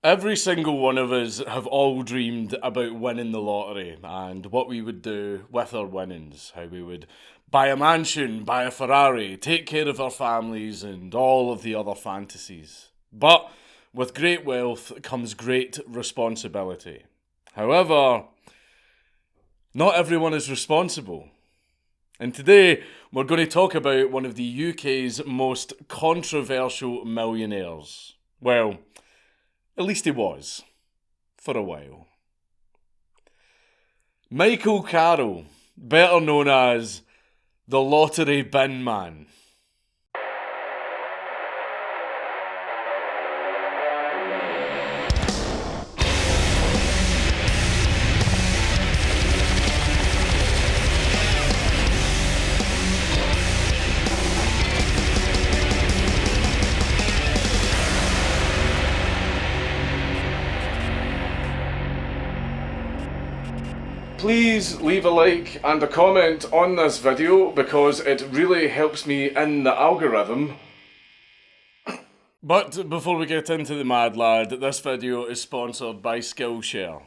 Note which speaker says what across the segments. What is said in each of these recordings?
Speaker 1: Every single one of us have all dreamed about winning the lottery and what we would do with our winnings. How we would buy a mansion, buy a Ferrari, take care of our families, and all of the other fantasies. But with great wealth comes great responsibility. However, not everyone is responsible. And today, we're going to talk about one of the UK's most controversial millionaires. Well, at least he was, for a while. Michael Carrol, better known as the Lottery Binman. Please leave a like and a comment on this video because it really helps me in the algorithm. But before we get into the mad lad, this video is sponsored by Skillshare.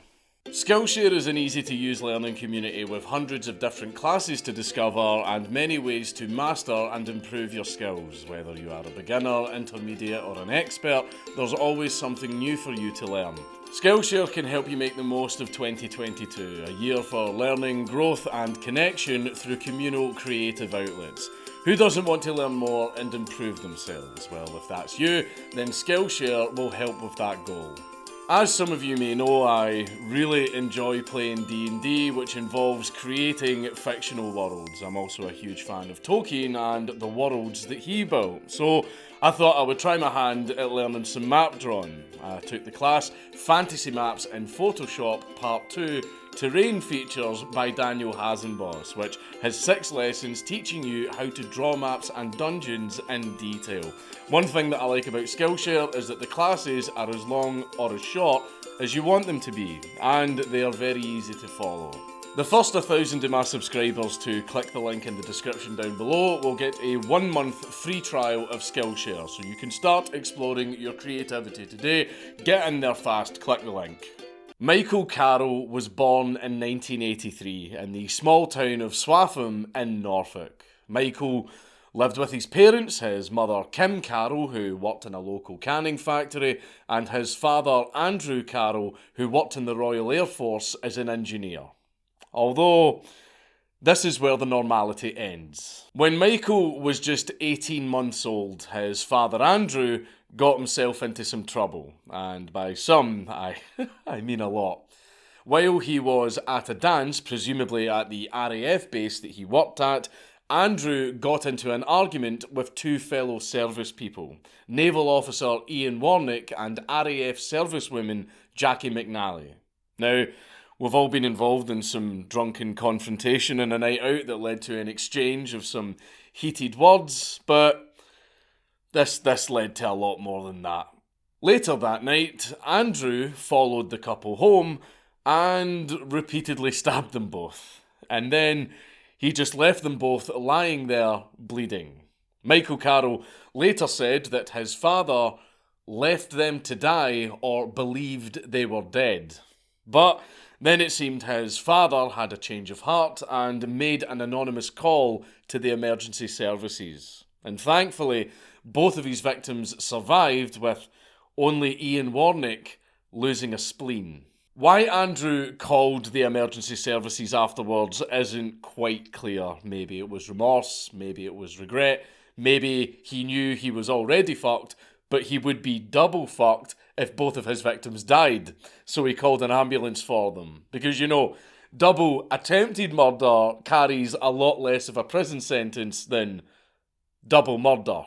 Speaker 1: Skillshare is an easy to use learning community with hundreds of different classes to discover and many ways to master and improve your skills. Whether you are a beginner, intermediate or an expert, there's always something new for you to learn. Skillshare can help you make the most of 2022, a year for learning, growth and connection through communal creative outlets. Who doesn't want to learn more and improve themselves? Well, if that's you, then Skillshare will help with that goal. As some of you may know, I really enjoy playing D&D, which involves creating fictional worlds. I'm also a huge fan of Tolkien and the worlds that he built, so I thought I would try my hand at learning some map drawing. I took the class Fantasy Maps in Photoshop Part 2 Terrain Features by Daniel Hasenboss, which has 6 lessons teaching you how to draw maps and dungeons in detail. One thing that I like about Skillshare is that the classes are as long or as short as you want them to be, and they are very easy to follow. The first 1,000 of my subscribers to click the link in the description down below will get a 1-month free trial of Skillshare, so you can start exploring your creativity today. Get in there fast, click the link. Michael Carrol was born in 1983 in the small town of Swaffham in Norfolk. Michael lived with his parents, his mother Kim Carrol, who worked in a local canning factory, and his father Andrew Carrol, who worked in the Royal Air Force as an engineer. Although, this is where the normality ends. When Michael was just 18 months old, his father Andrew got himself into some trouble, and by some, I mean a lot. While he was at a dance, presumably at the RAF base that he worked at, Andrew got into an argument with 2 fellow service people, Naval Officer Ian Warnick and RAF servicewoman Jackie McNally. Now, we've all been involved in some drunken confrontation in a night out that led to an exchange of some heated words, but this led to a lot more than that. Later that night, Andrew followed the couple home and repeatedly stabbed them both. And then he just left them both lying there bleeding. Michael Carrol later said that his father left them to die or believed they were dead. But then it seemed his father had a change of heart and made an anonymous call to the emergency services. And thankfully, both of his victims survived, with only Ian Warnick losing a spleen. Why Andrew called the emergency services afterwards isn't quite clear. Maybe it was remorse, maybe it was regret, maybe he knew he was already fucked, but he would be double fucked if both of his victims died, so he called an ambulance for them. Because, you know, double attempted murder carries a lot less of a prison sentence than double murder.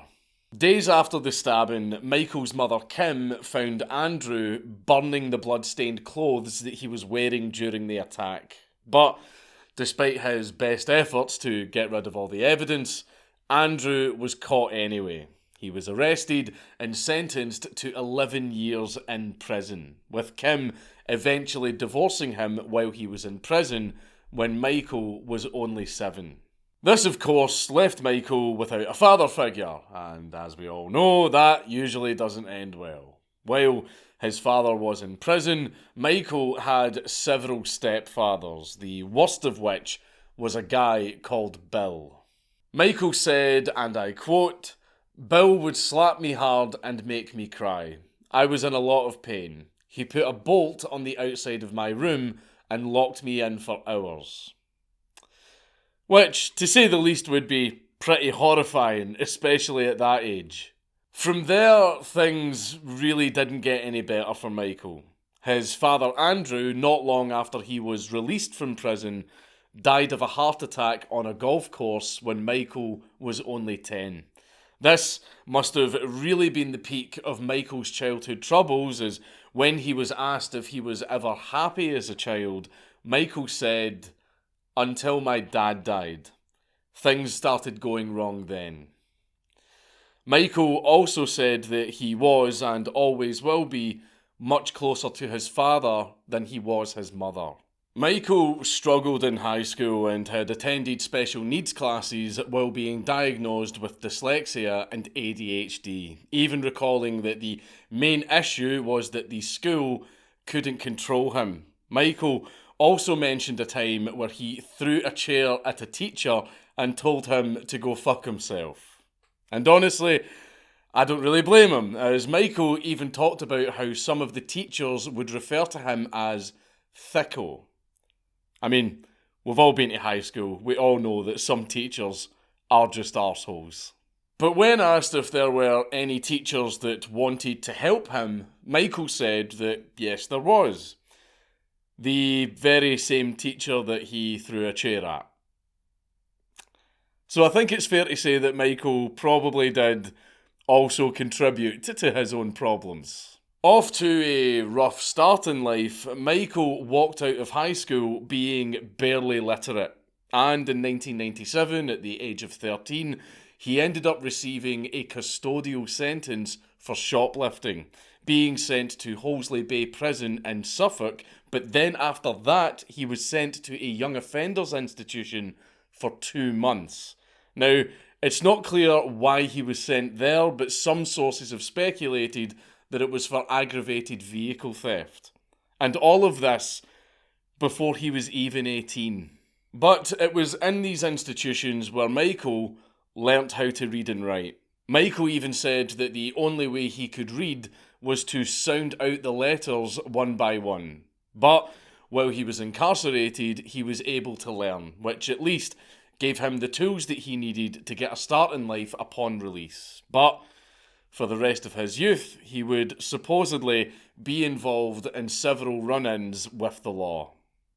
Speaker 1: Days after the stabbing, Michael's mother Kim found Andrew burning the blood-stained clothes that he was wearing during the attack. But despite his best efforts to get rid of all the evidence, Andrew was caught anyway. He was arrested and sentenced to 11 years in prison, with Kim eventually divorcing him while he was in prison when Michael was only 7. This, of course, left Michael without a father figure, and as we all know, that usually doesn't end well. While his father was in prison, Michael had several stepfathers, the worst of which was a guy called Bill. Michael said, and I quote, "Bill would slap me hard and make me cry. I was in a lot of pain. He put a bolt on the outside of my room and locked me in for hours." Which, to say the least, would be pretty horrifying, especially at that age. From there, things really didn't get any better for Michael. His father Andrew, not long after he was released from prison, died of a heart attack on a golf course when Michael was only 10. This must have really been the peak of Michael's childhood troubles, as when he was asked if he was ever happy as a child, Michael said, "Until my dad died. Things started going wrong then." Michael also said that he was, and always will be, much closer to his father than he was his mother. Michael struggled in high school and had attended special needs classes while being diagnosed with dyslexia and ADHD, even recalling that the main issue was that the school couldn't control him. Michael also mentioned a time where he threw a chair at a teacher and told him to go fuck himself. And honestly, I don't really blame him, as Michael even talked about how some of the teachers would refer to him as thicko. I mean, we've all been to high school. We all know that some teachers are just arseholes. But when asked if there were any teachers that wanted to help him, Michael said that yes, there was. The very same teacher that he threw a chair at. So I think it's fair to say that Michael probably did also contribute to his own problems. Off to a rough start in life, Michael walked out of high school being barely literate. And in 1997, at the age of 13, he ended up receiving a custodial sentence for shoplifting, being sent to Hollesley Bay Prison in Suffolk, but then after that, he was sent to a young offenders institution for 2 months. Now, it's not clear why he was sent there, but some sources have speculated that it was for aggravated vehicle theft. And all of this before he was even 18. But it was in these institutions where Michael learnt how to read and write. Michael even said that the only way he could read was to sound out the letters one by one. But while he was incarcerated, he was able to learn, which at least gave him the tools that he needed to get a start in life upon release. But for the rest of his youth, he would supposedly be involved in several run-ins with the law.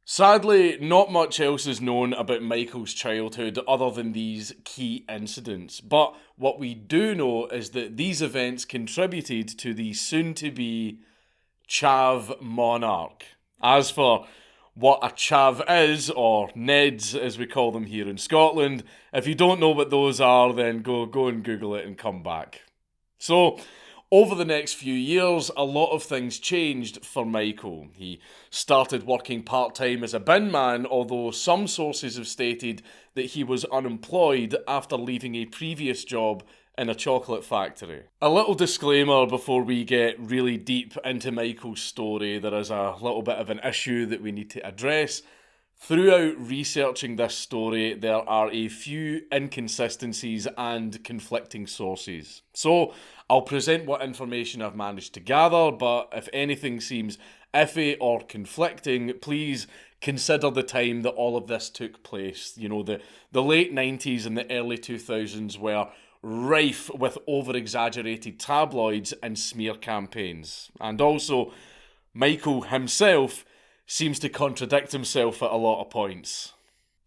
Speaker 1: Sadly, not much else is known about Michael's childhood other than these key incidents, but what we do know is that these events contributed to the soon-to-be chav monarch. As for what a chav is, or Neds as we call them here in Scotland, if you don't know what those are, then go and Google it and come back. So, over the next few years, a lot of things changed for Michael. He started working part-time as a binman, although some sources have stated that he was unemployed after leaving a previous job in a chocolate factory. A little disclaimer before we get really deep into Michael's story. There is a little bit of an issue that we need to address. Throughout researching this story, there are a few inconsistencies and conflicting sources. So, I'll present what information I've managed to gather, but if anything seems iffy or conflicting, please consider the time that all of this took place. You know, the late 90s and the early 2000s were rife with over-exaggerated tabloids and smear campaigns. And also, Michael himself seems to contradict himself at a lot of points.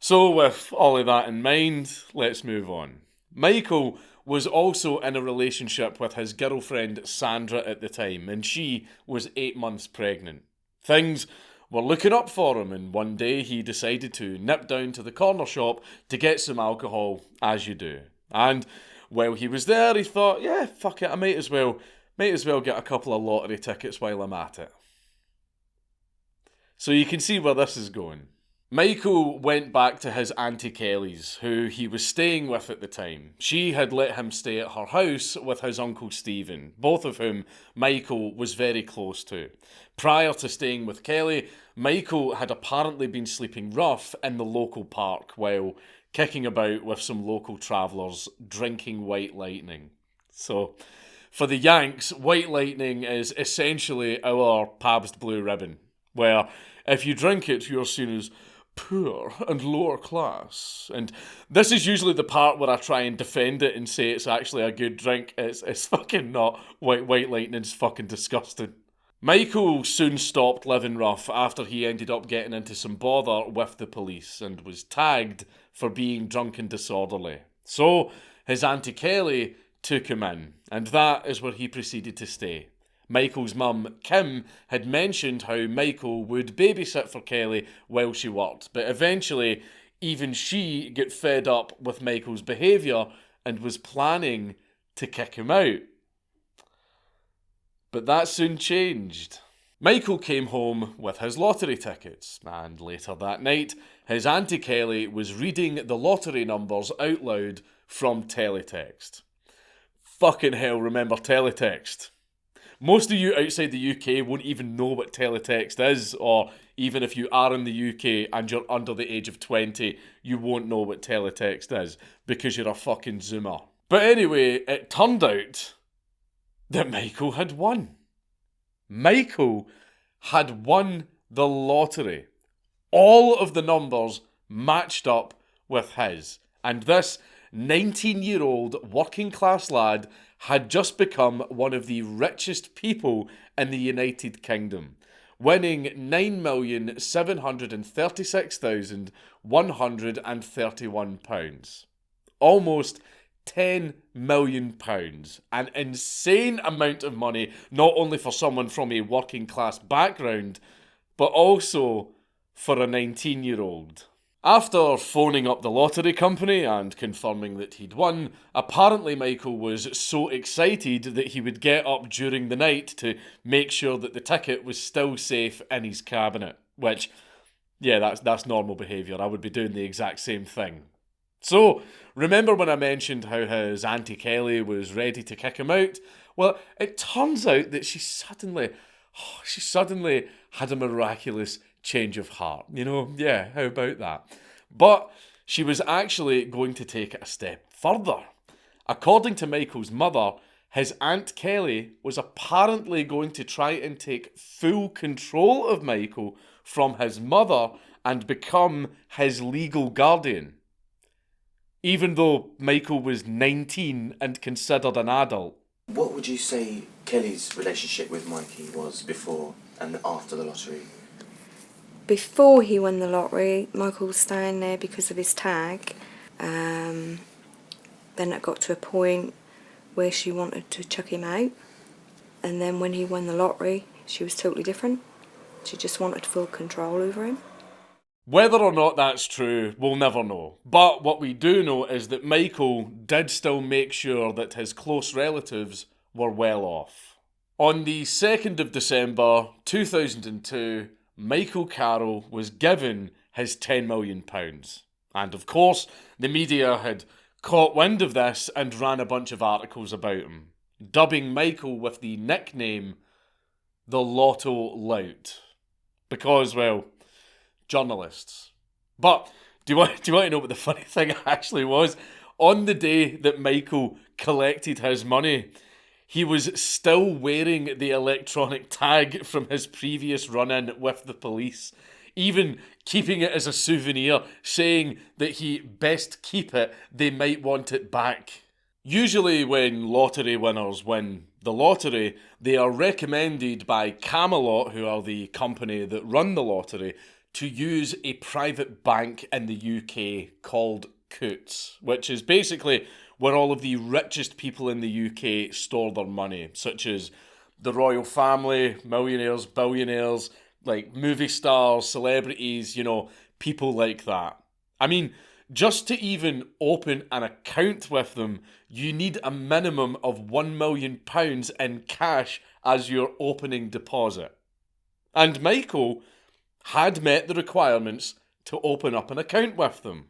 Speaker 1: So with all of that in mind, let's move on. Michael was also in a relationship with his girlfriend Sandra at the time, and she was 8 months pregnant. Things were looking up for him, and one day he decided to nip down to the corner shop to get some alcohol, as you do. And while he was there, he thought, yeah, fuck it, I might as well get a couple of lottery tickets while I'm at it. So you can see where this is going. Michael went back to his Auntie Kelly's, who he was staying with at the time. She had let him stay at her house with his Uncle Stephen, both of whom Michael was very close to. Prior to staying with Kelly, Michael had apparently been sleeping rough in the local park while kicking about with some local travellers, drinking White Lightning. So, for the Yanks, White Lightning is essentially our Pabst Blue Ribbon, where if you drink it, you're seen as poor and lower class. And this is usually the part where I try and defend it and say it's actually a good drink. It's fucking not. White Lightning's fucking disgusting. Michael soon stopped living rough after he ended up getting into some bother with the police and was tagged for being drunk and disorderly. So his Auntie Kelly took him in, and that is where he proceeded to stay. Michael's mum, Kim, had mentioned how Michael would babysit for Kelly while she worked, but eventually even she got fed up with Michael's behaviour and was planning to kick him out. But that soon changed. Michael came home with his lottery tickets, and later that night, his Auntie Kelly was reading the lottery numbers out loud from teletext. Fucking hell, remember teletext. Most of you outside the UK won't even know what teletext is, or even if you are in the UK and you're under the age of 20, you won't know what teletext is, because you're a fucking zoomer. But anyway, it turned out that Michael had won. Michael had won the lottery. All of the numbers matched up with his. And this 19-year-old working class lad had just become one of the richest people in the United Kingdom, winning £9,736,131. Almost £10 million. An insane amount of money, not only for someone from a working class background, but also for a 19-year-old. After phoning up the lottery company and confirming that he'd won, apparently Michael was so excited that he would get up during the night to make sure that the ticket was still safe in his cabinet. Which, yeah, that's normal behaviour. I would be doing the exact same thing. So, remember when I mentioned how his Auntie Kelly was ready to kick him out? Well, it turns out that she suddenly had a miraculous change of heart. You know, yeah, how about that? But she was actually going to take it a step further. According to Michael's mother, his Aunt Kelly was apparently going to try and take full control of Michael from his mother and become his legal guardian. Even though Michael was 19 and considered an adult.
Speaker 2: What would you say Kelly's relationship with Mikey was before and after the lottery?
Speaker 3: Before he won the lottery, Michael was staying there because of his tag. Then it got to a point where she wanted to chuck him out. And then when he won the lottery, she was totally different. She just wanted full control over him.
Speaker 1: Whether or not that's true, we'll never know. But what we do know is that Michael did still make sure that his close relatives were well off. On the 2nd of December 2002, Michael Carrol was given his £10 million. And of course, the media had caught wind of this and ran a bunch of articles about him, dubbing Michael with the nickname the Lotto Lout. Because, well, journalists. But do you want to know what the funny thing actually was? On the day that Michael collected his money, he was still wearing the electronic tag from his previous run-in with the police, even keeping it as a souvenir, saying that he best keep it, they might want it back. Usually when lottery winners win the lottery, they are recommended by Camelot, who are the company that run the lottery, to use a private bank in the UK called Coutts, which is basically where all of the richest people in the UK store their money, such as the royal family, millionaires, billionaires, like movie stars, celebrities, you know, people like that. I mean, just to even open an account with them, you need a minimum of £1 million in cash as your opening deposit. And Michael had met the requirements to open up an account with them.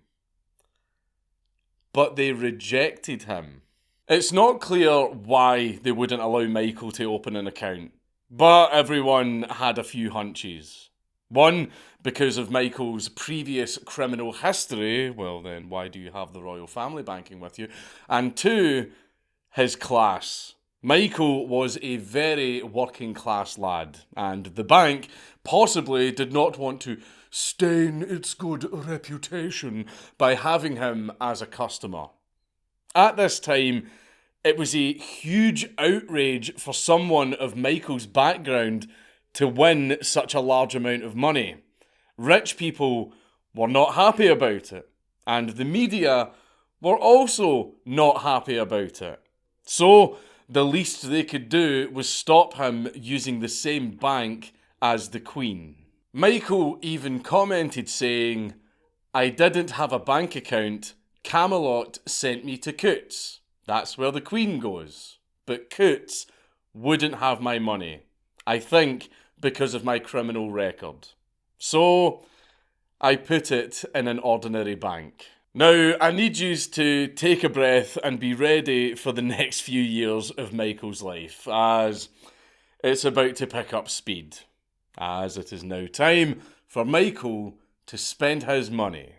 Speaker 1: But they rejected him. It's not clear why they wouldn't allow Michael to open an account, but everyone had a few hunches. One, because of Michael's previous criminal history, well then why do you have the royal family banking with you? And two, his class. Michael was a very working class lad, and the bank possibly did not want to stain its good reputation by having him as a customer. At this time, it was a huge outrage for someone of Michael's background to win such a large amount of money. Rich people were not happy about it, and the media were also not happy about it. So, the least they could do was stop him using the same bank as the Queen. Michael even commented saying, "I didn't have a bank account, Camelot sent me to Coutts. That's where the Queen goes. But Coutts wouldn't have my money. I think because of my criminal record. So, I put it in an ordinary bank." Now, I need you to take a breath and be ready for the next few years of Michael's life, as it's about to pick up speed, as it is now time for Michael to spend his money.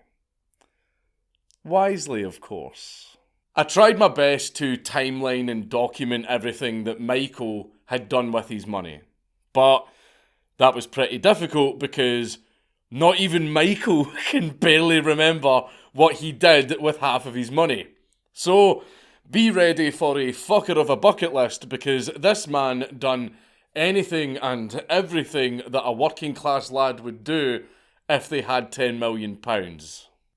Speaker 1: Wisely, of course. I tried my best to timeline and document everything that Michael had done with his money, but that was pretty difficult because not even Michael can barely remember what he did with half of his money. So, be ready for a fucker of a bucket list, because this man done anything and everything that a working class lad would do if they had £10 million.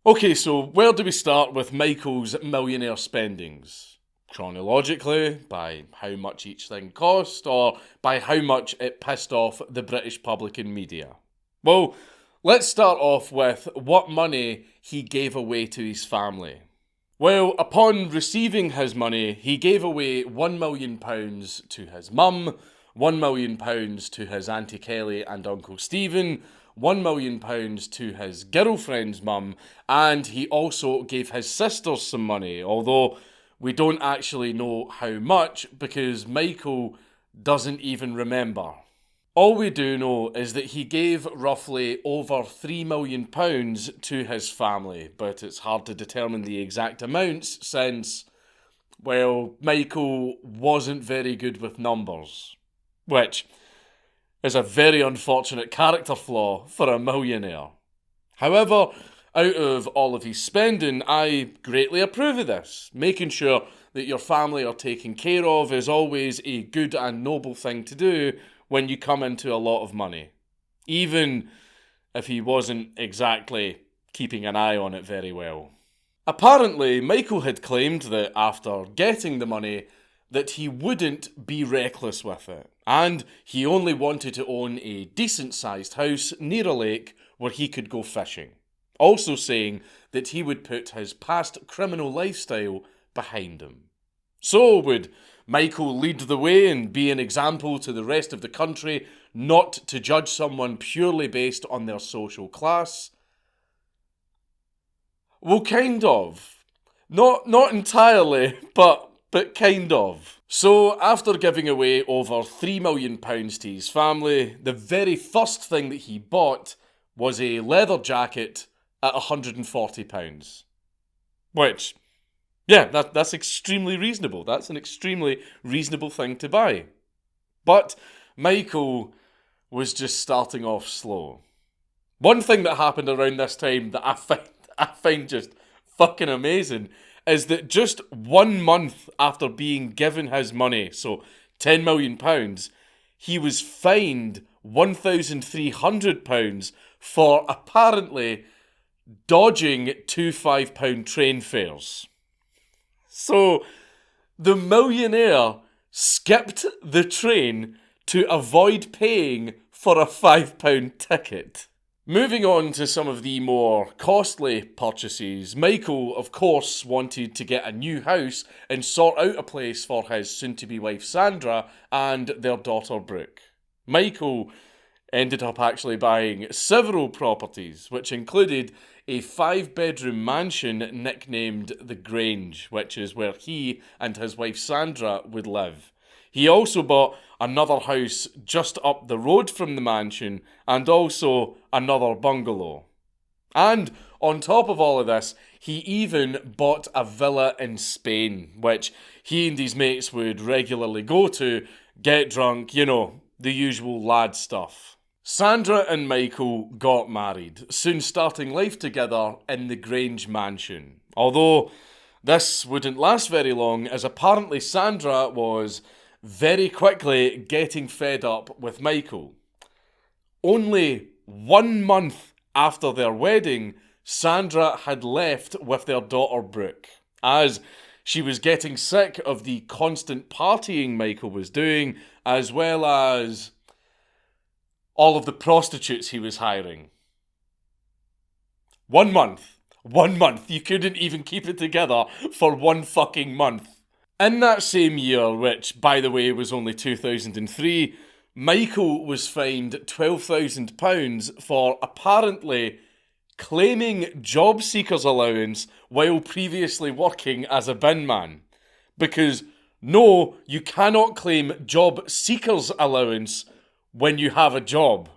Speaker 1: Okay, so where do we start with Michael's millionaire spendings? Chronologically, by how much each thing cost, or by how much it pissed off the British public and media? Well, let's start off with what money he gave away to his family. Well, upon receiving his money, he gave away £1 million to his mum, £1 million to his Auntie Kelly and Uncle Stephen, £1 million to his girlfriend's mum, and he also gave his sisters some money, although we don't actually know how much because Michael doesn't even remember. All we do know is that he gave roughly over £3 million to his family, but it's hard to determine the exact amounts since, well, Michael wasn't very good with numbers, which is a very unfortunate character flaw for a millionaire. However, out of all of his spending, I greatly approve of this. Making sure that your family are taken care of is always a good and noble thing to do when you come into a lot of money, even if he wasn't exactly keeping an eye on it very well. Apparently, Michael had claimed that after getting the money, that he wouldn't be reckless with it, and he only wanted to own a decent-sized house near a lake where he could go fishing, also saying that he would put his past criminal lifestyle behind him. So would Michael lead the way and be an example to the rest of the country not to judge someone purely based on their social class? Well, kind of. Not entirely, but kind of. So, after giving away over £3 million to his family, the very first thing that he bought was a leather jacket at £140. Which, yeah, that's extremely reasonable. That's an extremely reasonable thing to buy. But Michael was just starting off slow. One thing that happened around this time that I find just fucking amazing is that just 1 month after being given his money, so £10 million, he was fined £1,300 for apparently dodging two £5 train fares. So, the millionaire skipped the train to avoid paying for a £5 ticket. Moving on to some of the more costly purchases, Michael, of course, wanted to get a new house and sort out a place for his soon-to-be wife Sandra and their daughter Brooke. Michael ended up actually buying several properties, which included a 5-bedroom mansion nicknamed The Grange, which is where he and his wife Sandra would live. He also bought another house just up the road from the mansion and also another bungalow. And on top of all of this, he even bought a villa in Spain, which he and his mates would regularly go to, get drunk, you know, the usual lad stuff. Sandra and Michael got married, soon starting life together in the Grange mansion. Although this wouldn't last very long, as apparently Sandra was very quickly getting fed up with Michael. Only 1 month after their wedding, Sandra had left with their daughter Brooke, as she was getting sick of the constant partying Michael was doing, as well as all of the prostitutes he was hiring. 1 month. 1 month. You couldn't even keep it together for 1 fucking month. In that same year, which, by the way, was only 2003, Michael was fined £12,000 for apparently claiming job seekers allowance while previously working as a binman. Because, no, you cannot claim job seekers allowance when you have a job.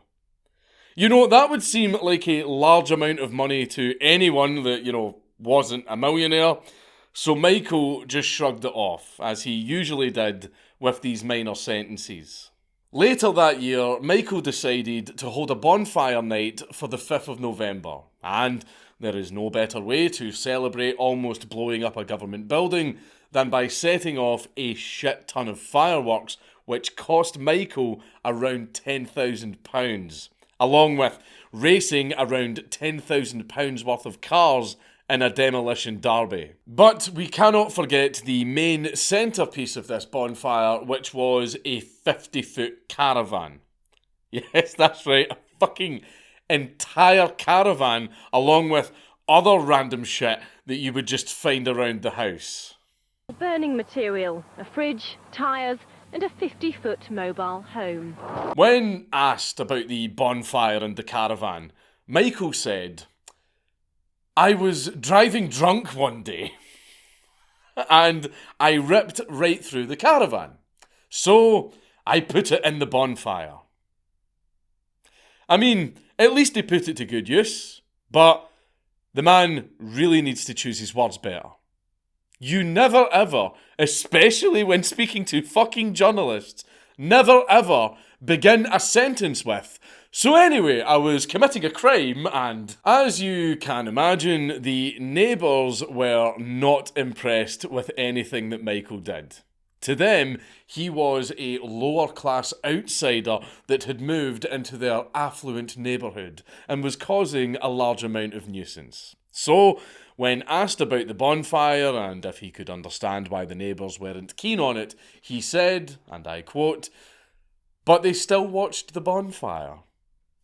Speaker 1: You know, that would seem like a large amount of money to anyone that, you know, wasn't a millionaire. So Michael just shrugged it off, as he usually did with these minor sentences. Later that year, Michael decided to hold a bonfire night for the 5th of November, and there is no better way to celebrate almost blowing up a government building than by setting off a shit ton of fireworks, which cost Michael around £10,000, along with racing around £10,000 worth of cars in a demolition derby. But we cannot forget the main centrepiece of this bonfire, which was a 50-foot caravan. Yes, that's right, a fucking entire caravan, along with other random shit that you would just find around the house.
Speaker 4: Burning material, a fridge, tyres, and a 50-foot mobile home.
Speaker 1: When asked about the bonfire and the caravan, Michael said, "I was driving drunk one day and I ripped right through the caravan. So I put it in the bonfire." I mean, at least he put it to good use, but the man really needs to choose his words better. You never ever, especially when speaking to fucking journalists, never ever begin a sentence with, "So anyway, I was committing a crime and..." As you can imagine, the neighbours were not impressed with anything that Michael did. To them, he was a lower class outsider that had moved into their affluent neighbourhood and was causing a large amount of nuisance. So, when asked about the bonfire and if he could understand why the neighbours weren't keen on it, he said, and I quote, "But they still watched the bonfire.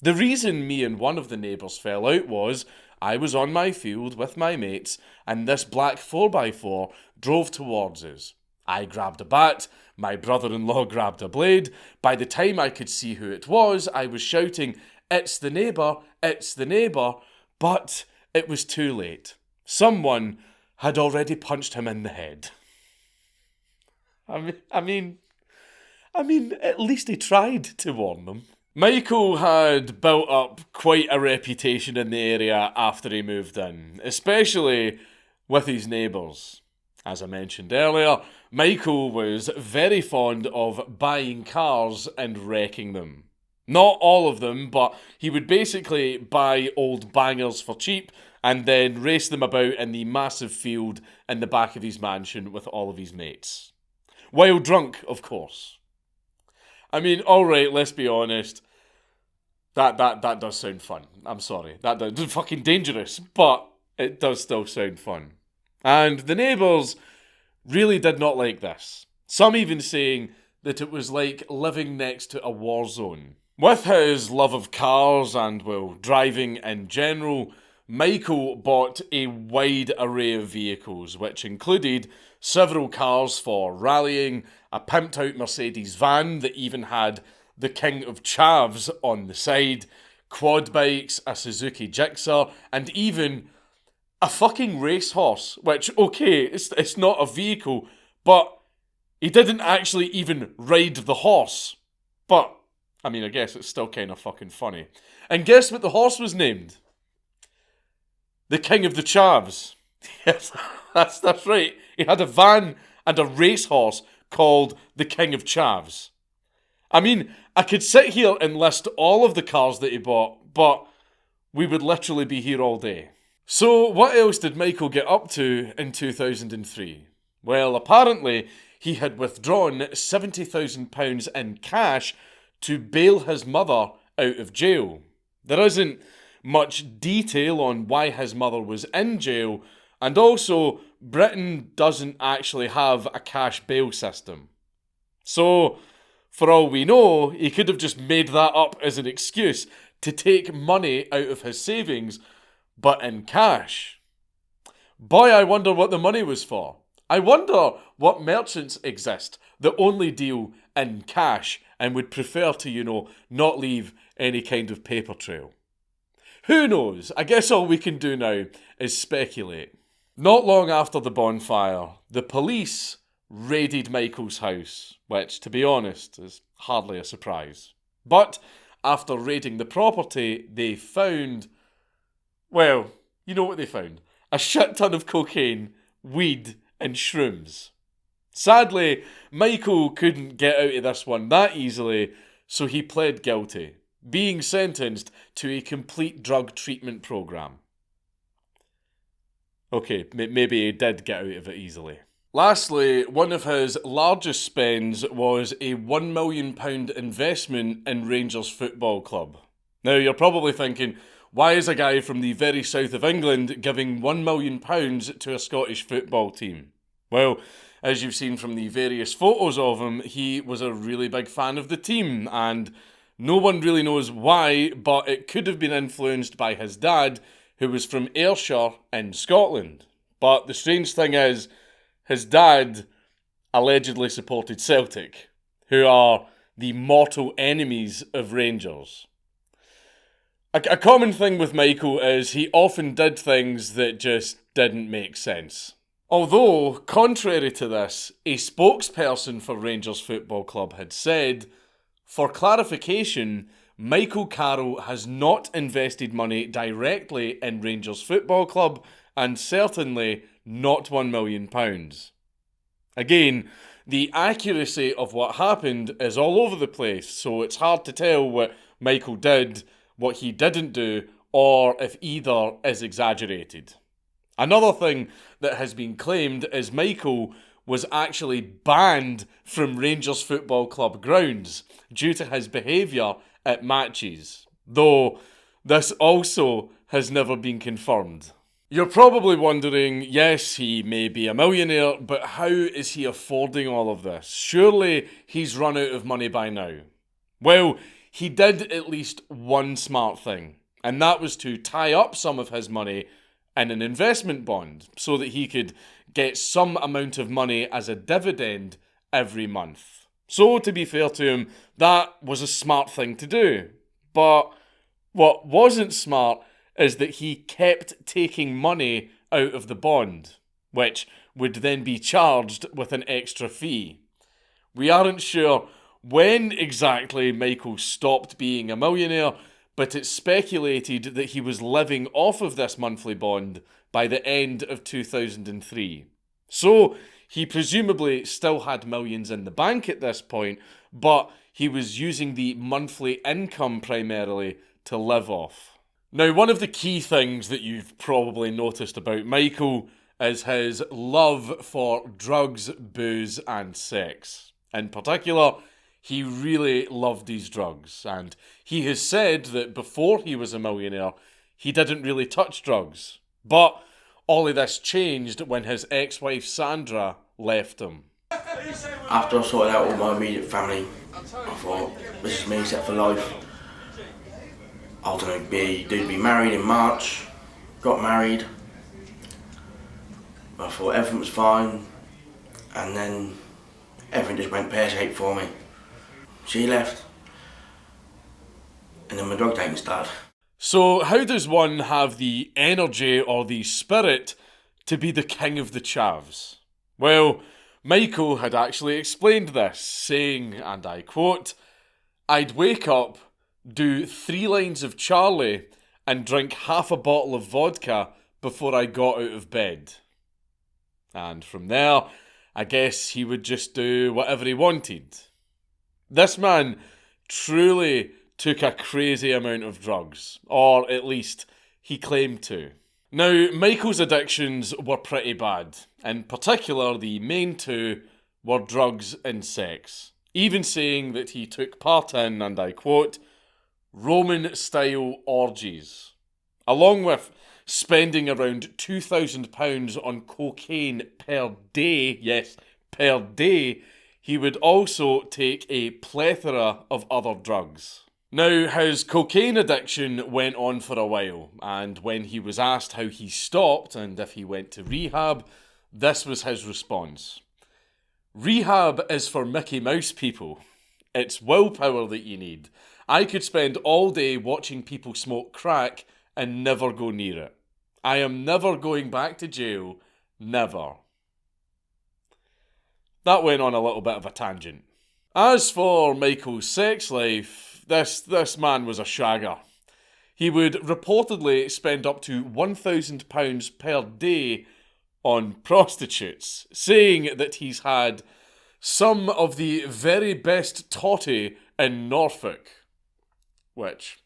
Speaker 1: The reason me and one of the neighbours fell out was I was on my field with my mates and this black 4x4 drove towards us. I grabbed a bat, my brother-in-law grabbed a blade. By the time I could see who it was, I was shouting, 'It's the neighbour, it's the neighbour,' but it was too late. Someone had already punched him in the head." I mean, at least he tried to warn them. Michael had built up quite a reputation in the area after he moved in, especially with his neighbours. As I mentioned earlier, Michael was very fond of buying cars and wrecking them. Not all of them, but he would basically buy old bangers for cheap and then race them about in the massive field in the back of his mansion with all of his mates. While drunk, of course. I mean, alright, let's be honest. That does sound fun. I'm sorry. That's fucking dangerous, but it does still sound fun. And the neighbours really did not like this. Some even saying that it was like living next to a war zone. With his love of cars and, well, driving in general, Michael bought a wide array of vehicles, which included several cars for rallying, a pimped out Mercedes van that even had the King of Chavs on the side, quad bikes, a Suzuki Gixxer, and even a fucking racehorse, which, okay, it's not a vehicle, but he didn't actually even ride the horse. But, I mean, I guess it's still kind of fucking funny. And guess what the horse was named? The King of the Chavs. Yes, that's right. He had a van and a racehorse called the King of Chavs. I mean, I could sit here and list all of the cars that he bought, but we would literally be here all day. So, what else did Michael get up to in 2003? Well, apparently, he had withdrawn £70,000 in cash to bail his mother out of jail. There isn't much detail on why his mother was in jail, and also, Britain doesn't actually have a cash bail system. So, for all we know, he could have just made that up as an excuse to take money out of his savings, but in cash. Boy, I wonder what the money was for. I wonder what merchants exist that only deal in cash and would prefer to, not leave any kind of paper trail. Who knows? I guess all we can do now is speculate. Not long after the bonfire, the police raided Michael's house, which, to be honest, is hardly a surprise. But after raiding the property, they found, well, you know what they found? A shit ton of cocaine, weed, and shrooms. Sadly, Michael couldn't get out of this one that easily, so he pled guilty, being sentenced to a complete drug treatment program. Okay, maybe he did get out of it easily. Lastly, one of his largest spends was a £1 million investment in Rangers Football Club. Now, you're probably thinking, why is a guy from the very south of England giving £1 million to a Scottish football team? Well, as you've seen from the various photos of him, he was a really big fan of the team, and no one really knows why, but it could have been influenced by his dad, who was from Ayrshire in Scotland. But the strange thing is, his dad allegedly supported Celtic, who are the mortal enemies of Rangers. A common thing with Michael is he often did things that just didn't make sense. Although, contrary to this, a spokesperson for Rangers Football Club had said, for clarification, Michael Carrol has not invested money directly in Rangers Football Club and certainly not £1 million. Again, the accuracy of what happened is all over the place, so it's hard to tell what Michael did, what he didn't do, or if either is exaggerated. Another thing that has been claimed is Michael was actually banned from Rangers Football Club grounds due to his behaviour at matches, though this also has never been confirmed. You're probably wondering, yes, he may be a millionaire, but how is he affording all of this? Surely he's run out of money by now. Well, he did at least one smart thing, and that was to tie up some of his money in an investment bond so that he could get some amount of money as a dividend every month. So, to be fair to him, that was a smart thing to do. But what wasn't smart is that he kept taking money out of the bond, which would then be charged with an extra fee. We aren't sure when exactly Michael stopped being a millionaire, but it's speculated that he was living off of this monthly bond by the end of 2003. So, he presumably still had millions in the bank at this point, but he was using the monthly income primarily to live off. Now, one of the key things that you've probably noticed about Michael is his love for drugs, booze, and sex. In particular, he really loved these drugs, and he has said that before he was a millionaire, he didn't really touch drugs. But all of this changed when his ex-wife Sandra left him.
Speaker 5: After I sorted out all my immediate family, I thought, this is me set for life. I was going to be married in March, got married. I thought everything was fine, and then everything just went pear-shaped for me. She left, I'm a drug taking start.
Speaker 1: So how does one have the energy or the spirit to be the king of the chavs? Well, Michael had actually explained this, saying, and I quote, "I'd wake up, do 3 lines of Charlie, and drink half a bottle of vodka before I got out of bed." And from there, I guess he would just do whatever he wanted. This man truly took a crazy amount of drugs, or at least he claimed to. Now, Michael's addictions were pretty bad. In particular, the main two were drugs and sex. Even saying that he took part in, and I quote, Roman-style orgies. Along with spending around £2,000 on cocaine per day, yes, per day, he would also take a plethora of other drugs. Now, his cocaine addiction went on for a while, and when he was asked how he stopped and if he went to rehab, this was his response. "Rehab is for Mickey Mouse people. It's willpower that you need. I could spend all day watching people smoke crack and never go near it. I am never going back to jail. Never." That went on a little bit of a tangent. As for Michael's sex life, this man was a shagger. He would reportedly spend up to £1,000 per day on prostitutes, saying that he's had some of the very best toddy in Norfolk, which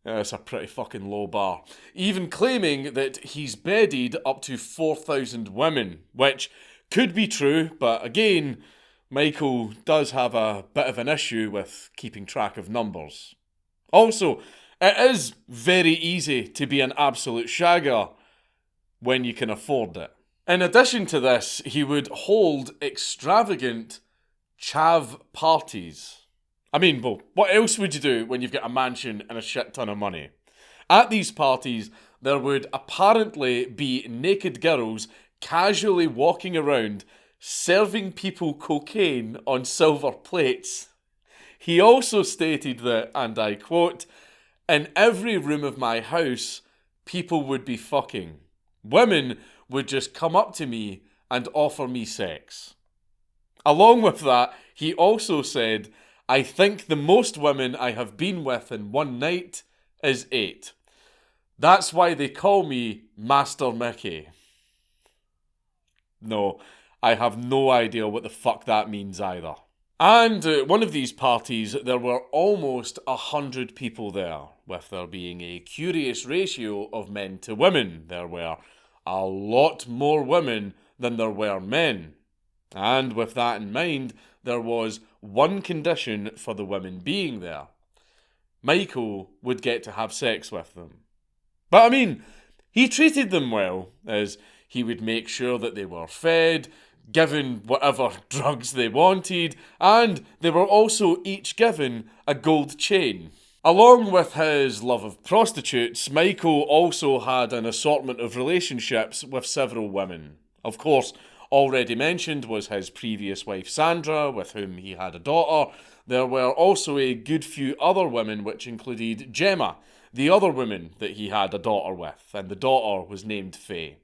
Speaker 1: is a pretty fucking low bar. Even claiming that he's bedded up to 4,000 women, which could be true, but again, Michael does have a bit of an issue with keeping track of numbers. Also, it is very easy to be an absolute shagger when you can afford it. In addition to this, he would hold extravagant chav parties. I mean, well, what else would you do when you've got a mansion and a shit ton of money? At these parties, there would apparently be naked girls casually walking around serving people cocaine on silver plates. He also stated that, and I quote, "In every room of my house, people would be fucking. Women would just come up to me and offer me sex." Along with that, he also said, "I think the most women I have been with in one night is 8. That's why they call me Master Mickey." No, I have no idea what the fuck that means either. And one of these parties, there were almost 100 people there, with there being a curious ratio of men to women. There were a lot more women than there were men. And with that in mind, there was one condition for the women being there. Michael would get to have sex with them. But I mean, he treated them well, as he would make sure that they were fed, given whatever drugs they wanted, and they were also each given a gold chain. Along with his love of prostitutes, Michael also had an assortment of relationships with several women. Of course, already mentioned was his previous wife Sandra, with whom he had a daughter. There were also a good few other women, which included Gemma, the other woman that he had a daughter with, and the daughter was named Faye.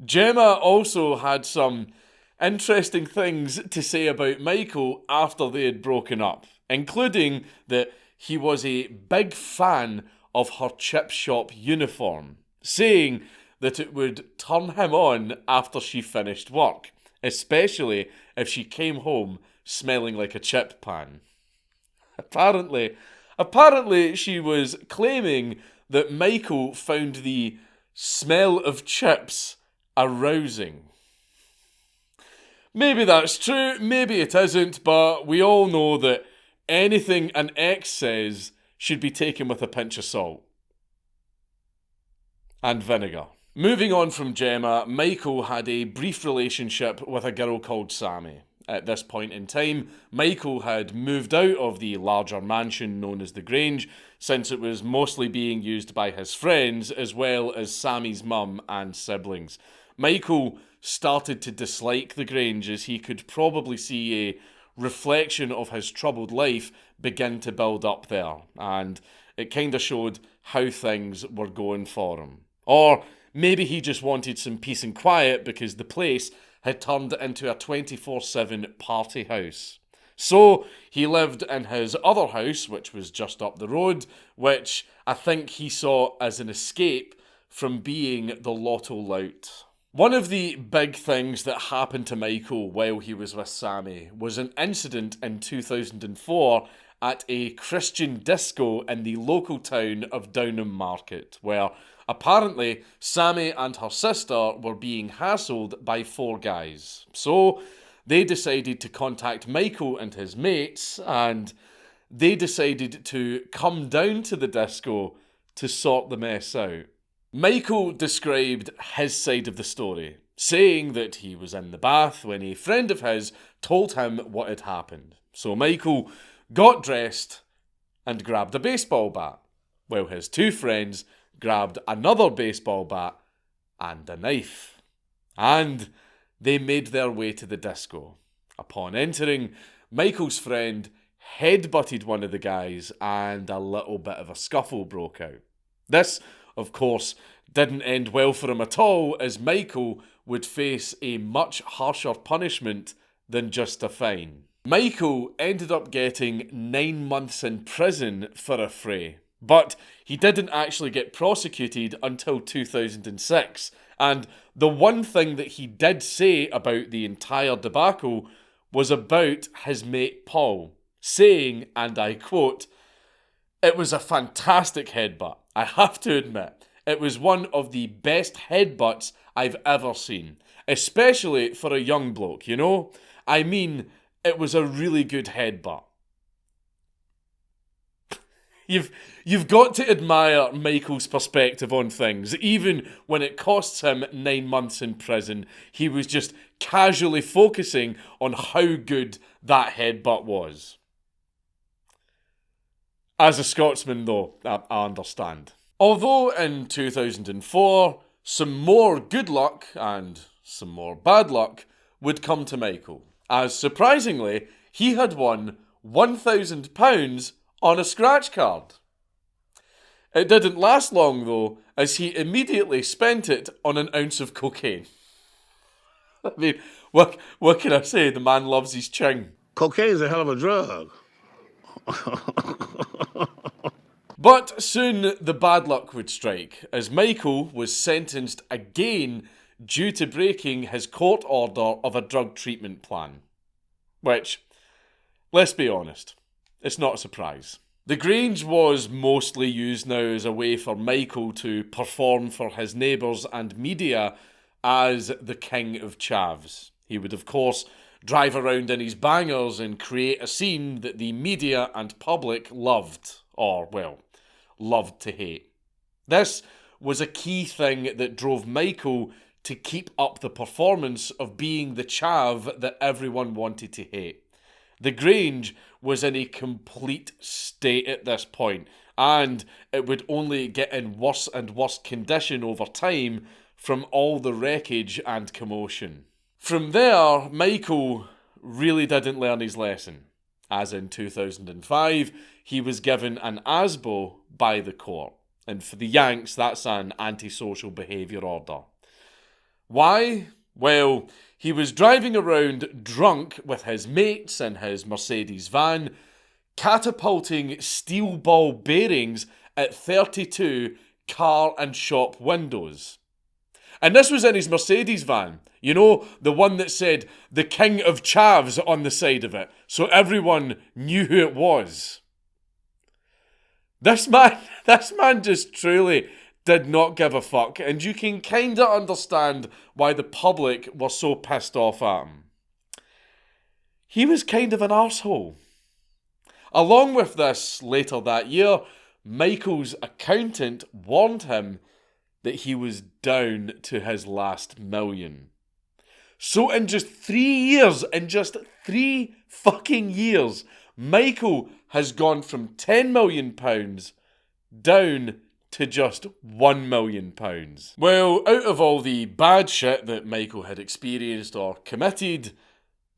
Speaker 1: Gemma also had some interesting things to say about Michael after they had broken up, including that he was a big fan of her chip shop uniform, saying that it would turn him on after she finished work, especially if she came home smelling like a chip pan. Apparently she was claiming that Michael found the smell of chips arousing. Maybe that's true, maybe it isn't, but we all know that anything an ex says should be taken with a pinch of salt. And vinegar. Moving on from Gemma, Michael had a brief relationship with a girl called Sammy. At this point in time, Michael had moved out of the larger mansion known as the Grange, since it was mostly being used by his friends as well as Sammy's mum and siblings. Michael started to dislike the Grange as he could probably see a reflection of his troubled life begin to build up there. And it kind of showed how things were going for him. Or maybe he just wanted some peace and quiet because the place had turned into a 24/7 party house. So he lived in his other house, which was just up the road, which I think he saw as an escape from being the lotto lout. One of the big things that happened to Michael while he was with Sammy was an incident in 2004 at a Christian disco in the local town of Downham Market, where apparently Sammy and her sister were being hassled by 4 guys. So they decided to contact Michael and his mates, and they decided to come down to the disco to sort the mess out. Michael described his side of the story, saying that he was in the bath when a friend of his told him what had happened. So Michael got dressed and grabbed a baseball bat, while his 2 friends grabbed another baseball bat and a knife. And they made their way to the disco. Upon entering, Michael's friend headbutted one of the guys and a little bit of a scuffle broke out. This, of course, didn't end well for him at all, as Michael would face a much harsher punishment than just a fine. Michael ended up getting 9 months in prison for a fray, but he didn't actually get prosecuted until 2006, and the one thing that he did say about the entire debacle was about his mate Paul, saying, and I quote, "It was a fantastic headbutt. I have to admit, it was one of the best headbutts I've ever seen, especially for a young bloke, you know? I mean, it was a really good headbutt." You've got to admire Michael's perspective on things. Even when it costs him 9 months in prison, he was just casually focusing on how good that headbutt was. As a Scotsman, though, I understand. Although in 2004, some more good luck and some more bad luck would come to Michael, as surprisingly, he had won £1,000 on a scratch card. It didn't last long though, as he immediately spent it on an ounce of cocaine. I mean, what can I say? The man loves his ching.
Speaker 6: Cocaine's a hell of a drug.
Speaker 1: But soon the bad luck would strike, as Michael was sentenced again due to breaking his court order of a drug treatment plan. Which, let's be honest, it's not a surprise. The Grange was mostly used now as a way for Michael to perform for his neighbours and media as the king of chavs. He would of course drive around in his bangers and create a scene that the media and public loved, or well, loved to hate. This was a key thing that drove Michael to keep up the performance of being the chav that everyone wanted to hate. The Grange was in a complete state at this point, and it would only get in worse and worse condition over time from all the wreckage and commotion. From there, Michael really didn't learn his lesson, as in 2005, he was given an ASBO by the court, and for the Yanks, that's an antisocial behaviour order. Why? Well, he was driving around drunk with his mates in his Mercedes van, catapulting steel ball bearings at 32 car and shop windows. And this was in his Mercedes van. You know, the one that said the King of Chavs on the side of it, so everyone knew who it was. This man just truly did not give a fuck, and you can kinda understand why the public were so pissed off at him. He was kind of an arsehole. Along with this, later that year, Michael's accountant warned him that he was down to his last million. So in just 3 fucking years, Michael has gone from £10 million down to just £1 million. Well, out of all the bad shit that Michael had experienced or committed,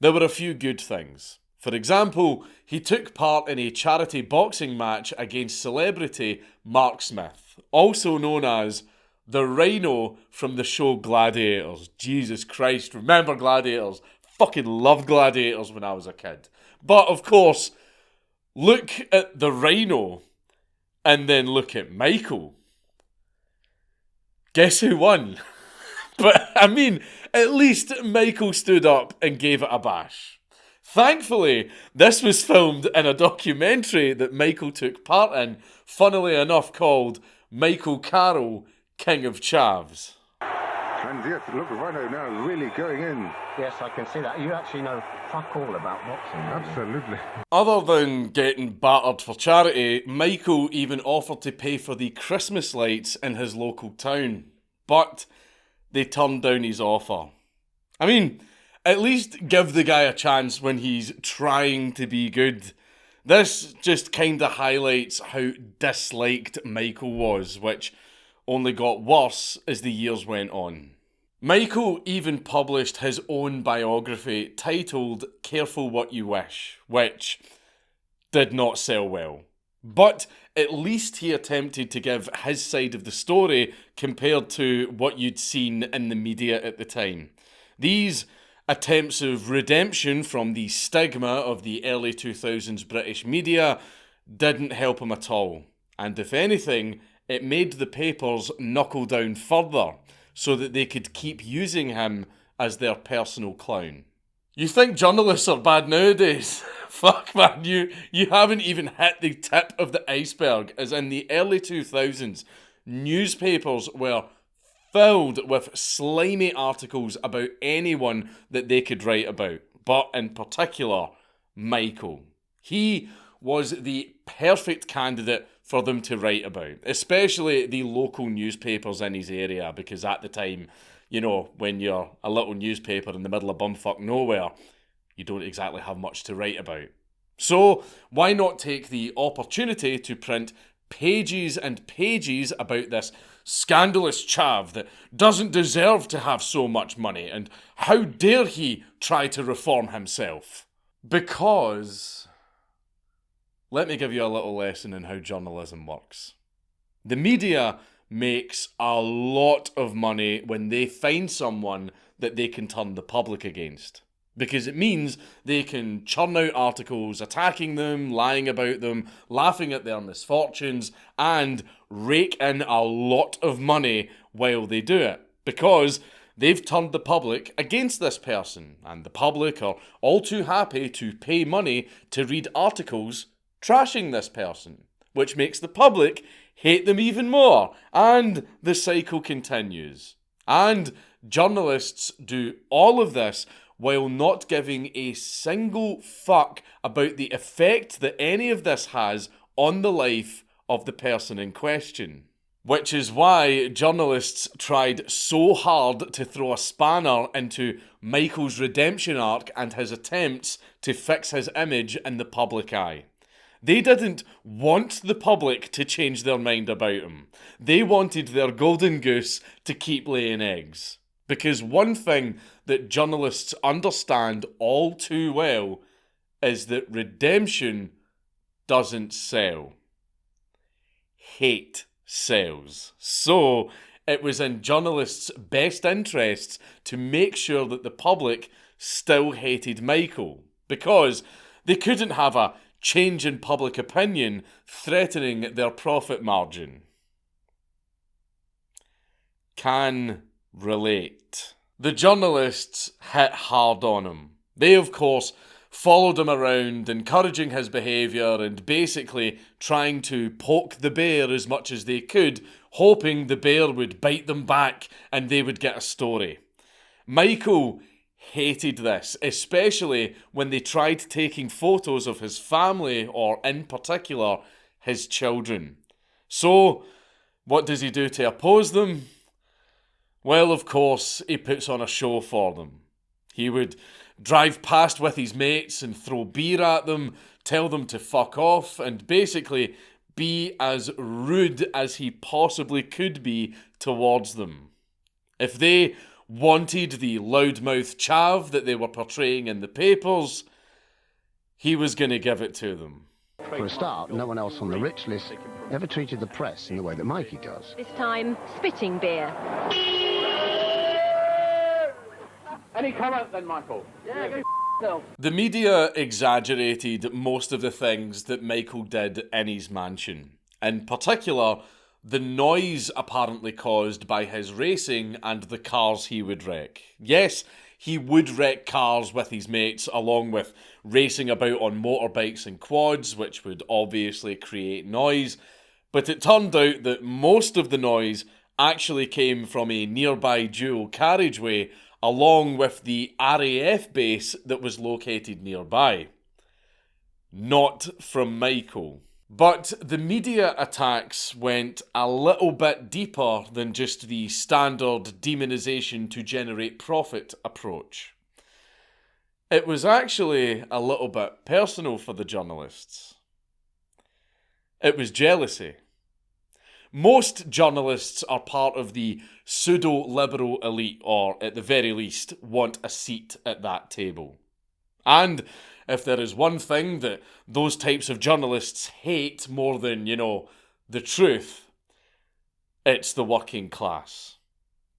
Speaker 1: there were a few good things. For example, he took part in a charity boxing match against celebrity Mark Smith, also known as the Rhino from the show Gladiators. Jesus Christ, remember Gladiators? Fucking loved Gladiators when I was a kid. But of course, look at the Rhino and then look at Michael. Guess who won? But I mean, at least Michael stood up and gave it a bash. Thankfully, this was filmed in a documentary that Michael took part in, funnily enough called Michael Carrol, King of Chavs.
Speaker 6: And yes, look, Rhino now is really going in.
Speaker 7: Yes, I can see that. You actually know fuck all about boxing.
Speaker 6: Absolutely.
Speaker 1: Other than getting battered for charity, Michael even offered to pay for the Christmas lights in his local town. But they turned down his offer. I mean, at least give the guy a chance when he's trying to be good. This just kinda highlights how disliked Michael was, which only got worse as the years went on. Michael even published his own biography titled Careful What You Wish, which did not sell well. But at least he attempted to give his side of the story compared to what you'd seen in the media at the time. These attempts of redemption from the stigma of the early 2000s British media didn't help him at all. And if anything, it made the papers knuckle down further so that they could keep using him as their personal clown. You think journalists are bad nowadays? Fuck man, you haven't even hit the tip of the iceberg, as in the early 2000s, newspapers were filled with slimy articles about anyone that they could write about, but in particular, Michael. He was the perfect candidate for them to write about, especially the local newspapers in his area, because at the time, you know, when you're a little newspaper in the middle of bumfuck nowhere, you don't exactly have much to write about. So, why not take the opportunity to print pages and pages about this scandalous chav that doesn't deserve to have so much money, and how dare he try to reform himself? Because, let me give you a little lesson in how journalism works. The media makes a lot of money when they find someone that they can turn the public against. Because it means they can churn out articles attacking them, lying about them, laughing at their misfortunes, and rake in a lot of money while they do it. Because they've turned the public against this person, and the public are all too happy to pay money to read articles trashing this person, which makes the public hate them even more, and the cycle continues. And journalists do all of this while not giving a single fuck about the effect that any of this has on the life of the person in question. Which is why journalists tried so hard to throw a spanner into Michael's redemption arc and his attempts to fix his image in the public eye. They didn't want the public to change their mind about him. They wanted their golden goose to keep laying eggs. Because one thing that journalists understand all too well is that redemption doesn't sell. Hate sells. So it was in journalists' best interests to make sure that the public still hated Michael, because they couldn't have a change in public opinion threatening their profit margin. Can relate. The journalists hit hard on him. They, of course, followed him around, encouraging his behaviour and basically trying to poke the bear as much as they could, hoping the bear would bite them back and they would get a story. Michael hated this, especially when they tried taking photos of his family, or in particular, his children. So, what does he do to oppose them? Well, of course, he puts on a show for them. He would drive past with his mates and throw beer at them, tell them to fuck off, and basically be as rude as he possibly could be towards them. If they wanted the loudmouth chav that they were portraying in the papers, he was going to give it to them.
Speaker 8: For a start, no one else on the rich list ever treated the press in the way that Mikey does.
Speaker 4: This time, spitting beer.
Speaker 7: Any comment then, Michael? Yeah, go yourself.
Speaker 1: The media exaggerated most of the things that Michael did in his mansion. In particular, the noise apparently caused by his racing and the cars he would wreck. Yes, he would wreck cars with his mates, along with racing about on motorbikes and quads, which would obviously create noise. But it turned out that most of the noise actually came from a nearby dual carriageway, along with the RAF base that was located nearby. Not from Michael. But the media attacks went a little bit deeper than just the standard demonisation to generate profit approach. It was actually a little bit personal for the journalists. It was jealousy. Most journalists are part of the pseudo-liberal elite, or at the very least, want a seat at that table. And if there is one thing that those types of journalists hate more than, the truth, it's the working class.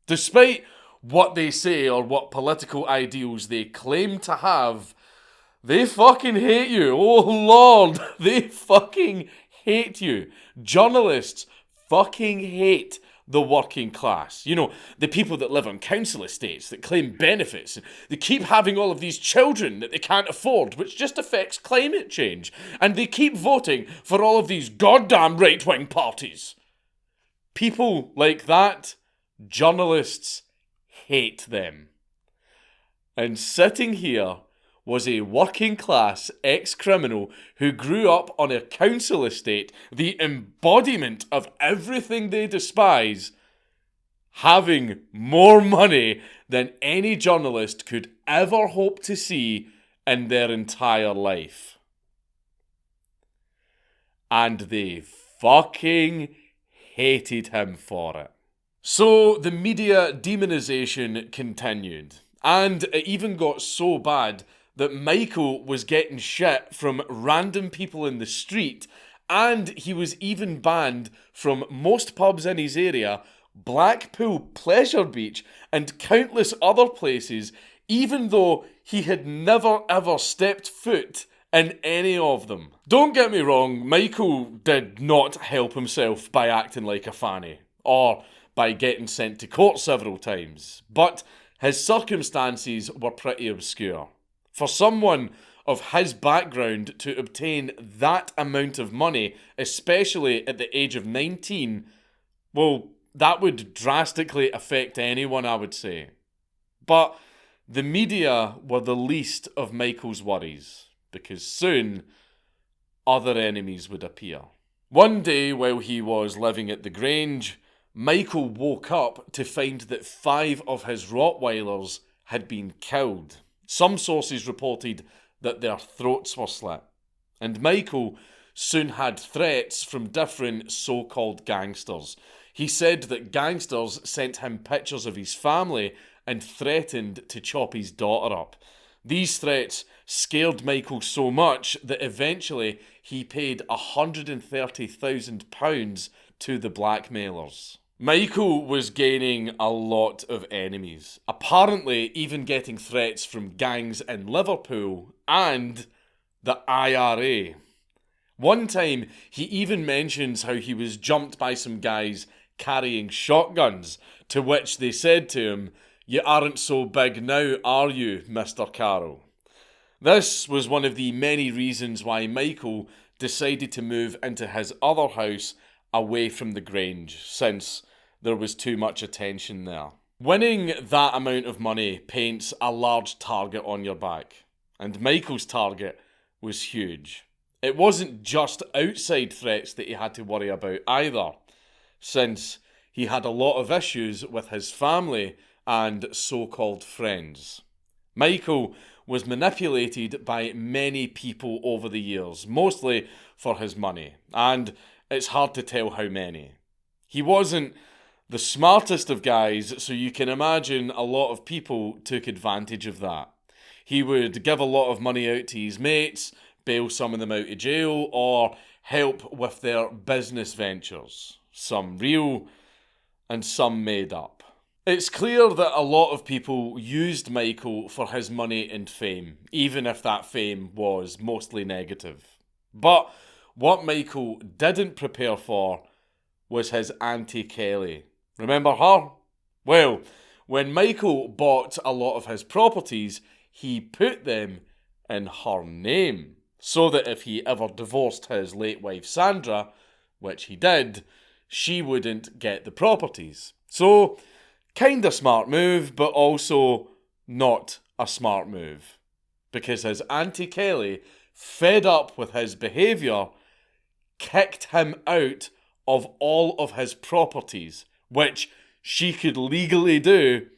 Speaker 1: Despite what they say or what political ideals they claim to have, they fucking hate you. Oh Lord, they fucking hate you. Journalists fucking hate the working class. The people that live on council estates, that claim benefits, they keep having all of these children that they can't afford, which just affects climate change, and they keep voting for all of these goddamn right-wing parties. People like that, journalists hate them. And sitting here was a working class ex-criminal who grew up on a council estate, the embodiment of everything they despise, having more money than any journalist could ever hope to see in their entire life. And they fucking hated him for it. So the media demonization continued, and it even got so bad that Michael was getting shit from random people in the street, and he was even banned from most pubs in his area, Blackpool Pleasure Beach, and countless other places, even though he had never ever stepped foot in any of them. Don't get me wrong, Michael did not help himself by acting like a fanny, or by getting sent to court several times, but his circumstances were pretty obscure. For someone of his background to obtain that amount of money, especially at the age of 19, well, that would drastically affect anyone, I would say. But the media were the least of Michael's worries, because soon other enemies would appear. One day while he was living at the Grange, Michael woke up to find that 5 of his Rottweilers had been killed. Some sources reported that their throats were slit. And Michael soon had threats from different so-called gangsters. He said that gangsters sent him pictures of his family and threatened to chop his daughter up. These threats scared Michael so much that eventually he paid £130,000 to the blackmailers. Michael was gaining a lot of enemies, apparently even getting threats from gangs in Liverpool and the IRA. One time, he even mentions how he was jumped by some guys carrying shotguns, to which they said to him, "You aren't so big now, are you, Mr. Carrol?" This was one of the many reasons why Michael decided to move into his other house away from the Grange, since there was too much attention there. Winning that amount of money paints a large target on your back, and Michael's target was huge. It wasn't just outside threats that he had to worry about either, since he had a lot of issues with his family and so-called friends. Michael was manipulated by many people over the years, mostly for his money, and it's hard to tell how many. He wasn't the smartest of guys, so you can imagine a lot of people took advantage of that. He would give a lot of money out to his mates, bail some of them out of jail, or help with their business ventures, some real and some made up. It's clear that a lot of people used Michael for his money and fame, even if that fame was mostly negative. But what Michael didn't prepare for was his Auntie Kelly. Remember her? Well, when Michael bought a lot of his properties, he put them in her name, so that if he ever divorced his late wife Sandra, which he did, she wouldn't get the properties. So, kinda smart move, but also not a smart move. Because his Auntie Kelly, fed up with his behaviour, kicked him out of all of his properties, which she could legally do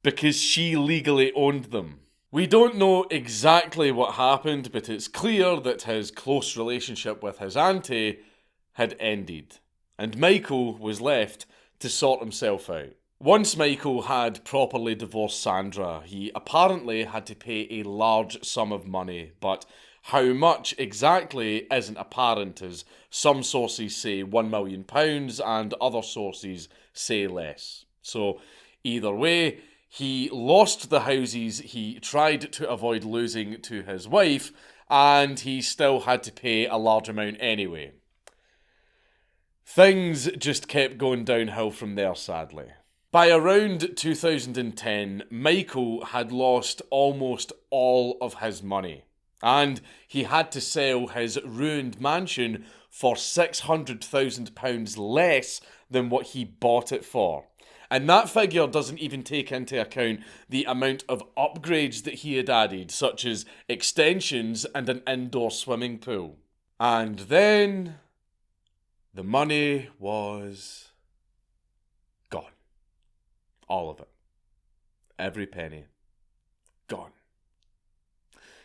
Speaker 1: because she legally owned them. We don't know exactly what happened, but it's clear that his close relationship with his auntie had ended, and Michael was left to sort himself out. Once Michael had properly divorced Sandra, he apparently had to pay a large sum of money, but how much exactly isn't apparent, as some sources say £1 million and other sources say less. So either way, he lost the houses he tried to avoid losing to his wife, and he still had to pay a large amount anyway. Things just kept going downhill from there, sadly. By around 2010, Michael had lost almost all of his money, and he had to sell his ruined mansion for £600,000 less than what he bought it for. And that figure doesn't even take into account the amount of upgrades that he had added, such as extensions and an indoor swimming pool. And then the money was gone. All of it. Every penny. Gone.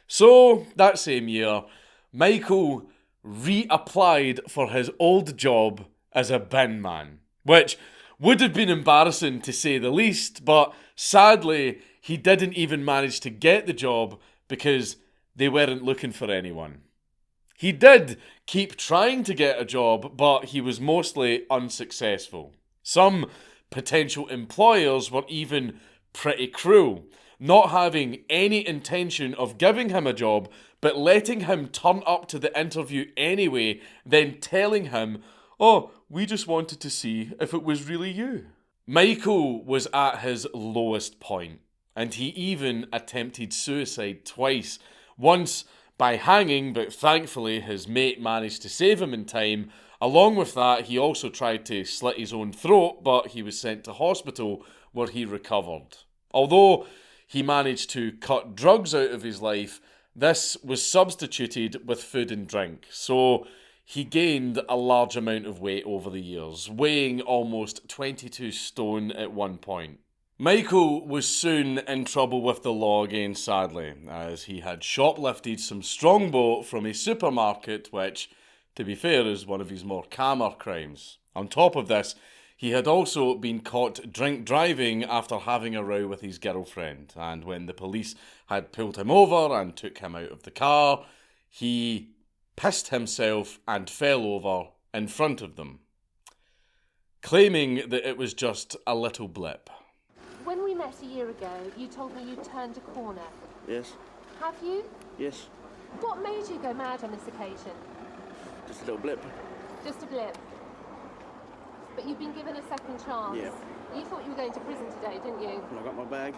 Speaker 1: So, that same year, Michael reapplied for his old job as a binman, which would have been embarrassing to say the least, but sadly, he didn't even manage to get the job because they weren't looking for anyone. He did keep trying to get a job, but he was mostly unsuccessful. Some potential employers were even pretty cruel, not having any intention of giving him a job, but letting him turn up to the interview anyway, then telling him, "Oh, we just wanted to see if it was really you." Michael was at his lowest point, and he even attempted suicide twice. Once by hanging, but thankfully his mate managed to save him in time. Along with that, he also tried to slit his own throat, but he was sent to hospital where he recovered. Although he managed to cut drugs out of his life, this was substituted with food and drink, so he gained a large amount of weight over the years, weighing almost 22 stone at one point. Michael was soon in trouble with the law again, sadly, as he had shoplifted some strongbow from a supermarket, which, to be fair, is one of his more calmer crimes. On top of this, he had also been caught drink driving after having a row with his girlfriend, and when the police had pulled him over and took him out of the car, he pissed himself and fell over in front of them, claiming that it was just a little blip.
Speaker 9: When we met a year ago, you told me you'd turned a corner.
Speaker 5: Yes.
Speaker 9: Have you?
Speaker 5: Yes.
Speaker 9: What made you go mad on this occasion?
Speaker 5: Just a little blip.
Speaker 9: Just a blip. But you've been given a second chance.
Speaker 5: Yeah.
Speaker 9: You thought you were going to prison today, didn't you?
Speaker 5: I got my bag.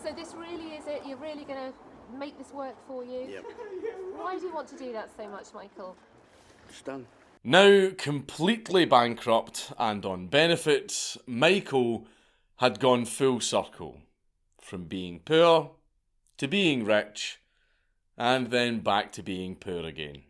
Speaker 9: So this really is it? You're really going to make this work for you?
Speaker 5: Yep.
Speaker 9: Why do you want to do that so much, Michael?
Speaker 5: Just done.
Speaker 1: Now completely bankrupt and on benefits, Michael had gone full circle, from being poor to being rich, and then back to being poor again.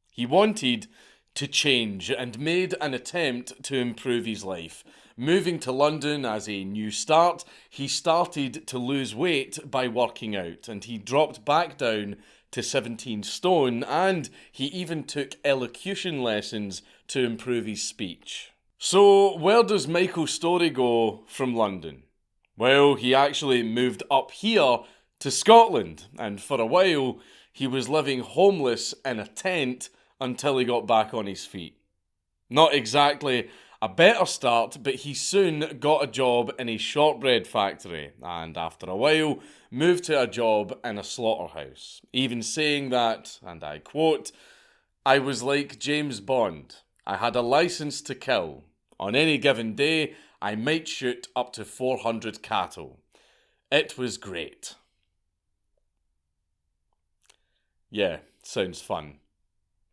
Speaker 1: He wanted to change and made an attempt to improve his life. Moving to London as a new start, he started to lose weight by working out, and he dropped back down to 17 stone, and he even took elocution lessons to improve his speech. So, where does Michael's story go from London? Well, he actually moved up here to Scotland, and for a while, he was living homeless in a tent until he got back on his feet. Not exactly a better start, but he soon got a job in a shortbread factory, and after a while moved to a job in a slaughterhouse, even saying that, and I quote, "I was like James Bond. I had a license to kill. On any given day, I might shoot up to 400 cattle. It was great." Yeah, sounds fun.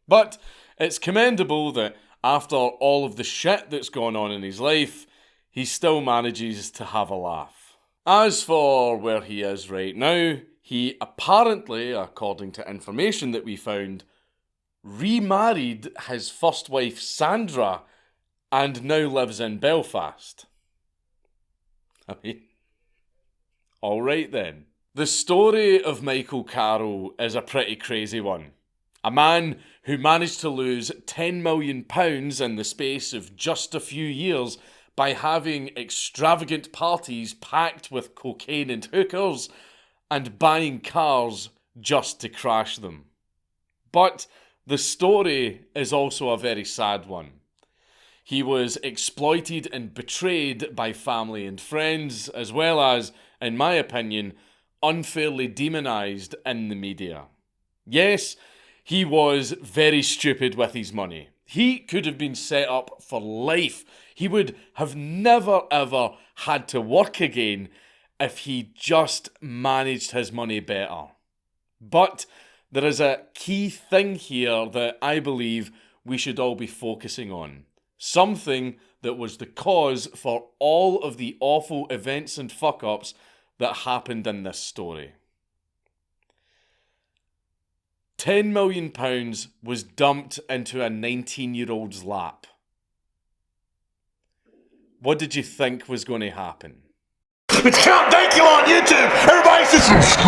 Speaker 1: But it's commendable that after all of the shit that's gone on in his life, he still manages to have a laugh. As for where he is right now, he apparently, according to information that we found, remarried his first wife Sandra and now lives in Belfast. I mean, alright then. The story of Michael Carrol is a pretty crazy one. A man who managed to lose £10 million in the space of just a few years by having extravagant parties packed with cocaine and hookers and buying cars just to crash them. But the story is also a very sad one. He was exploited and betrayed by family and friends, as well as, in my opinion, unfairly demonised in the media. Yes, he was very stupid with his money. He could have been set up for life. He would have never ever had to work again if he just managed his money better. But there is a key thing here that I believe we should all be focusing on. Something that was the cause for all of the awful events and fuck-ups that happened in this story. £10 million was dumped into a 19-year-old's lap. What did you think was going to happen?
Speaker 10: It's Count Dankula on YouTube! Everybody subscribe!